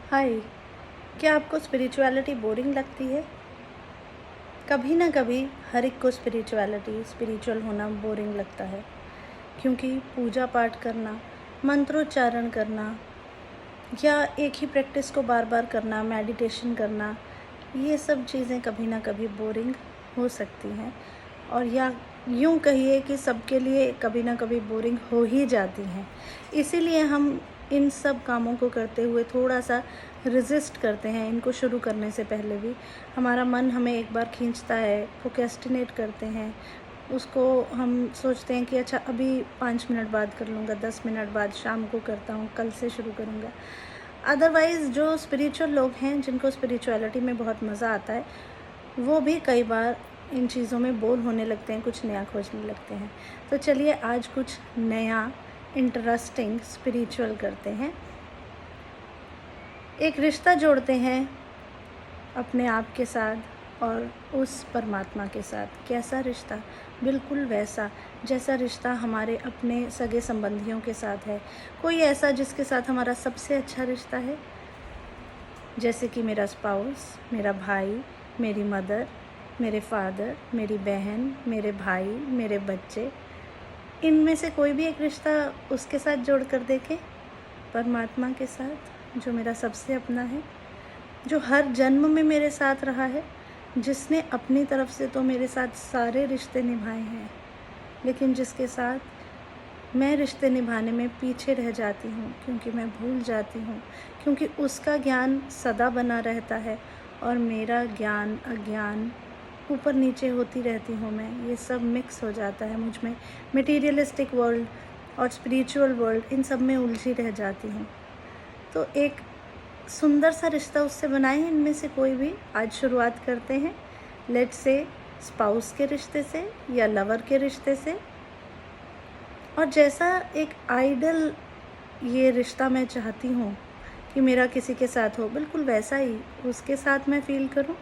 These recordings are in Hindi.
हाय, क्या आपको स्पिरिचुअलिटी बोरिंग लगती है? कभी ना कभी हर एक को स्पिरिचुअल होना बोरिंग लगता है, क्योंकि पूजा पाठ करना, मंत्रोच्चारण करना या एक ही प्रैक्टिस को बार बार करना, मेडिटेशन करना, ये सब चीज़ें कभी ना कभी बोरिंग हो सकती हैं। और या यूँ कहिए कि सबके लिए कभी ना कभी बोरिंग हो ही जाती हैं। इसीलिए हम इन सब कामों को करते हुए थोड़ा सा रेजिस्ट करते हैं। इनको शुरू करने से पहले भी हमारा मन हमें एक बार खींचता है, प्रोक्रेस्टिनेट करते हैं। उसको हम सोचते हैं कि अच्छा अभी 5 मिनट बाद कर लूँगा, 10 मिनट बाद, शाम को करता हूँ, कल से शुरू करूँगा। अदरवाइज़ जो स्पिरिचुअल लोग हैं, जिनको स्पिरिचुअलिटी में बहुत मज़ा आता है, वो भी कई बार इन चीज़ों में बोर होने लगते हैं, कुछ नया खोजने लगते हैं। तो चलिए आज कुछ नया इंटरेस्टिंग स्पिरिचुअल करते हैं। एक रिश्ता जोड़ते हैं अपने आप के साथ और उस परमात्मा के साथ। कैसा रिश्ता? बिल्कुल वैसा जैसा रिश्ता हमारे अपने सगे संबंधियों के साथ है। कोई ऐसा जिसके साथ हमारा सबसे अच्छा रिश्ता है, जैसे कि मेरा स्पाउस, मेरा भाई, मेरी मदर, मेरे फादर, मेरी बहन, मेरे भाई, मेरे बच्चे। इनमें से कोई भी एक रिश्ता उसके साथ जोड़ कर देखें, परमात्मा के साथ, जो मेरा सबसे अपना है, जो हर जन्म में मेरे साथ रहा है, जिसने अपनी तरफ से तो मेरे साथ सारे रिश्ते निभाए हैं, लेकिन जिसके साथ मैं रिश्ते निभाने में पीछे रह जाती हूँ, क्योंकि मैं भूल जाती हूँ, क्योंकि उसका ज्ञान सदा बना रहता है और मेरा ज्ञान, अज्ञान, ऊपर नीचे होती रहती हूँ मैं। ये सब मिक्स हो जाता है मुझ में। मटीरियलिस्टिक वर्ल्ड और स्पिरिचुअल वर्ल्ड, इन सब में उलझी रह जाती हूँ। तो एक सुंदर सा रिश्ता उससे बनाएं, इनमें से कोई भी। आज शुरुआत करते हैं, लेट्स से स्पाउस के रिश्ते से या लवर के रिश्ते से। और जैसा एक आइडल ये रिश्ता मैं चाहती हूँ कि मेरा किसी के साथ हो, बिल्कुल वैसा ही उसके साथ मैं फ़ील करूँ,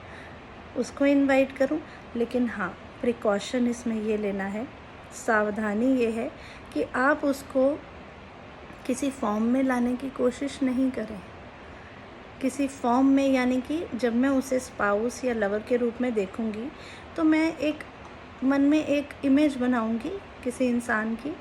उसको इनवाइट करूँ। लेकिन हाँ, प्रिकॉशन इसमें ये लेना है, सावधानी ये है कि आप उसको किसी फॉर्म में लाने की कोशिश नहीं करें। किसी फॉर्म में, यानी कि जब मैं उसे स्पाउस या लवर के रूप में देखूँगी तो मैं एक मन में एक इमेज बनाऊँगी किसी इंसान की।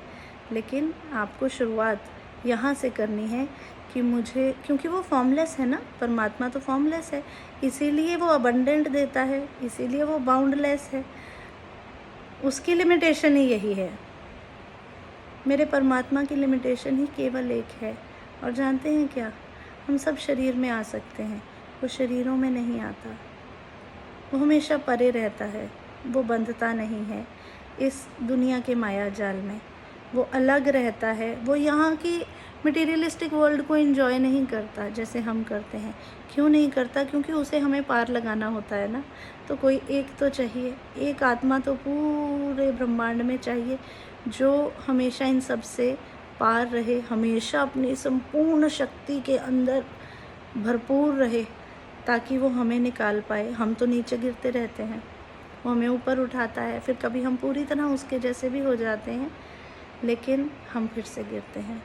लेकिन आपको शुरुआत यहाँ से करनी है कि मुझे, क्योंकि वो फॉर्मलेस है ना, परमात्मा तो फॉर्मलेस है, इसीलिए वो अबंडेंट देता है, इसीलिए वो बाउंडलेस है। उसकी लिमिटेशन ही यही है। मेरे परमात्मा की लिमिटेशन ही केवल एक है। और जानते हैं क्या? हम सब शरीर में आ सकते हैं, वो शरीरों में नहीं आता। वो हमेशा परे रहता है, वो बंधता नहीं है इस दुनिया के माया जाल में। वो अलग रहता है, वो यहाँ की मटेरियलिस्टिक वर्ल्ड को एंजॉय नहीं करता जैसे हम करते हैं। क्यों नहीं करता? क्योंकि उसे हमें पार लगाना होता है ना। तो कोई एक तो चाहिए, एक आत्मा तो पूरे ब्रह्मांड में चाहिए, जो हमेशा इन सब से पार रहे, हमेशा अपनी संपूर्ण शक्ति के अंदर भरपूर रहे, ताकि वो हमें निकाल पाए। हम तो नीचे गिरते रहते हैं, वो हमें ऊपर उठाता है, फिर कभी हम पूरी तरह उसके जैसे भी हो जाते हैं, लेकिन हम फिर से गिरते हैं।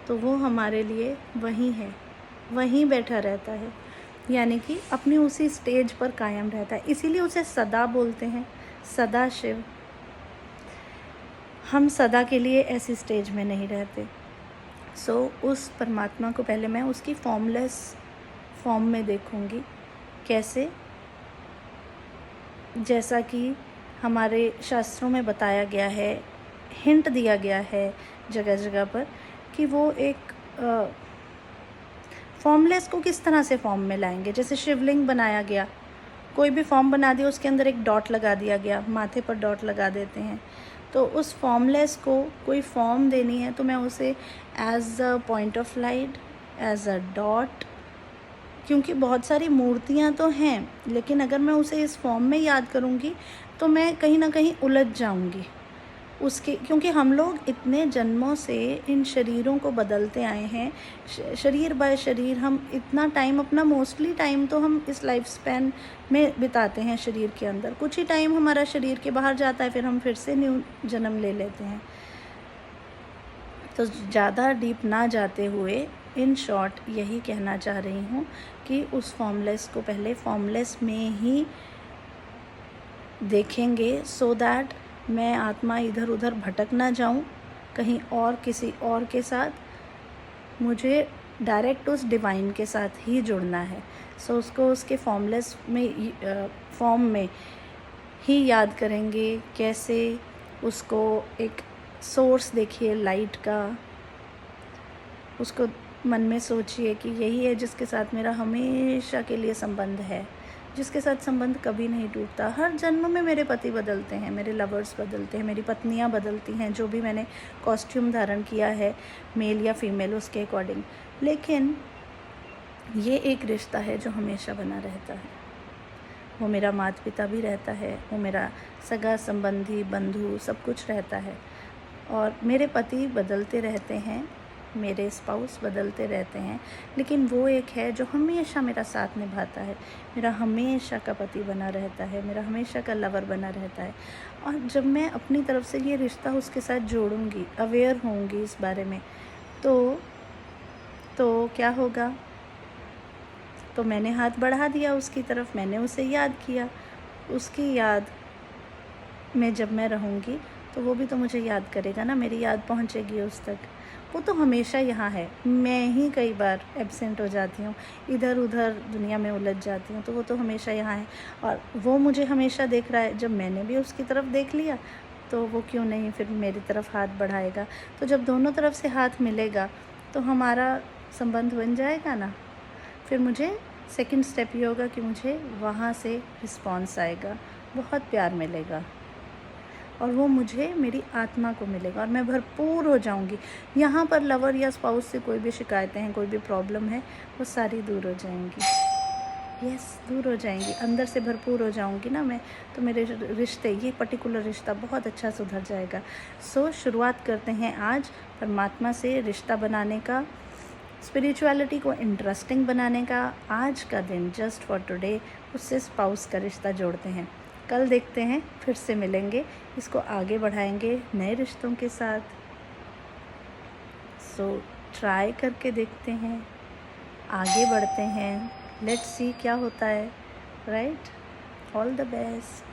तो वो हमारे लिए वहीं है, वहीं बैठा रहता है, यानी कि अपनी उसी स्टेज पर कायम रहता है। इसीलिए उसे सदा बोलते हैं, सदा शिव। हम सदा के लिए ऐसी स्टेज में नहीं रहते। उस परमात्मा को पहले मैं उसकी फॉर्मलेस फॉर्म में देखूंगी। कैसे? जैसा कि हमारे शास्त्रों में बताया गया है, हिंट दिया गया है जगह जगह पर, कि वो एक फॉर्मलेस को किस तरह से फॉर्म में लाएंगे। जैसे शिवलिंग बनाया गया, कोई भी फॉर्म बना दिया, उसके अंदर एक डॉट लगा दिया गया, माथे पर डॉट लगा देते हैं। तो उस फॉर्मलेस को कोई फॉर्म देनी है तो मैं उसे as a point of light, as a dot, क्योंकि बहुत सारी मूर्तियाँ तो हैं, लेकिन अगर मैं उसे इस फॉर्म में याद करूँगी तो मैं कहीं ना कहीं उलझ जाऊँगी उसके, क्योंकि हम लोग इतने जन्मों से इन शरीरों को बदलते आए हैं, शरीर बाय शरीर। हम इतना टाइम, अपना मोस्टली टाइम तो हम इस लाइफ स्पैन में बिताते हैं शरीर के अंदर। कुछ ही टाइम हमारा शरीर के बाहर जाता है, फिर हम फिर से न्यू जन्म ले लेते हैं। तो ज़्यादा डीप ना जाते हुए इन शॉर्ट यही कहना चाह रही हूँ कि उस फॉर्मलेस को पहले फॉर्मलेस में ही देखेंगे, सो दैट मैं आत्मा इधर उधर भटक ना जाऊँ कहीं और किसी और के साथ। मुझे डायरेक्ट उस डिवाइन के साथ ही जुड़ना है। सो उसको उसके फॉर्मलेस में फॉर्म में ही याद करेंगे। कैसे? उसको एक सोर्स देखिए लाइट का, उसको मन में सोचिए कि यही है जिसके साथ मेरा हमेशा के लिए संबंध है, जिसके साथ संबंध कभी नहीं टूटता। हर जन्म में मेरे पति बदलते हैं, मेरे लवर्स बदलते हैं, मेरी पत्नियां बदलती हैं, जो भी मैंने कॉस्ट्यूम धारण किया है मेल या फीमेल उसके अकॉर्डिंग, लेकिन ये एक रिश्ता है जो हमेशा बना रहता है। वो मेरा माता पिता भी रहता है, वो मेरा सगा संबंधी बंधु सब कुछ रहता है। और मेरे पति बदलते रहते हैं, मेरे स्पाउस बदलते रहते हैं, लेकिन वो एक है जो हमेशा मेरा साथ निभाता है, मेरा हमेशा का पति बना रहता है, मेरा हमेशा का लवर बना रहता है। और जब मैं अपनी तरफ से ये रिश्ता उसके साथ जोड़ूंगी, अवेयर होंगी इस बारे में, तो क्या होगा? तो मैंने हाथ बढ़ा दिया उसकी तरफ, मैंने उसे याद किया। उसकी याद में जब मैं रहूँगी तो वो भी तो मुझे याद करेगा ना, मेरी याद पहुँचेगी उस तक। वो तो हमेशा यहाँ है, मैं ही कई बार एब्सेंट हो जाती हूँ, इधर उधर दुनिया में उलझ जाती हूँ, तो वो तो हमेशा यहाँ है। और वो मुझे हमेशा देख रहा है, जब मैंने भी उसकी तरफ देख लिया तो वो क्यों नहीं फिर मेरी तरफ हाथ बढ़ाएगा। तो जब दोनों तरफ से हाथ मिलेगा तो हमारा संबंध बन जाएगा ना। फिर मुझे सेकंड स्टेप ये होगा कि मुझे वहाँ से रिस्पॉन्स आएगा, बहुत प्यार मिलेगा, और वो मुझे मेरी आत्मा को मिलेगा और मैं भरपूर हो जाऊंगी। यहाँ पर लवर या स्पाउस से कोई भी शिकायतें हैं, कोई भी प्रॉब्लम है, वो सारी दूर हो जाएंगी। यस, दूर हो जाएंगी, अंदर से भरपूर हो जाऊंगी ना मैं, तो मेरे रिश्ते, ये पर्टिकुलर रिश्ता बहुत अच्छा सुधर जाएगा। सो शुरुआत करते हैं आज परमात्मा से रिश्ता बनाने का, स्पिरिचुअलिटी को इंटरेस्टिंग बनाने का। आज का दिन जस्ट फॉर टुडे, उससे स्पाउस का रिश्ता जोड़ते हैं। कल देखते हैं, फिर से मिलेंगे, इसको आगे बढ़ाएंगे नए रिश्तों के साथ। सो ट्राई करके देखते हैं, आगे बढ़ते हैं, लेट्स सी क्या होता है। राइट? All the best.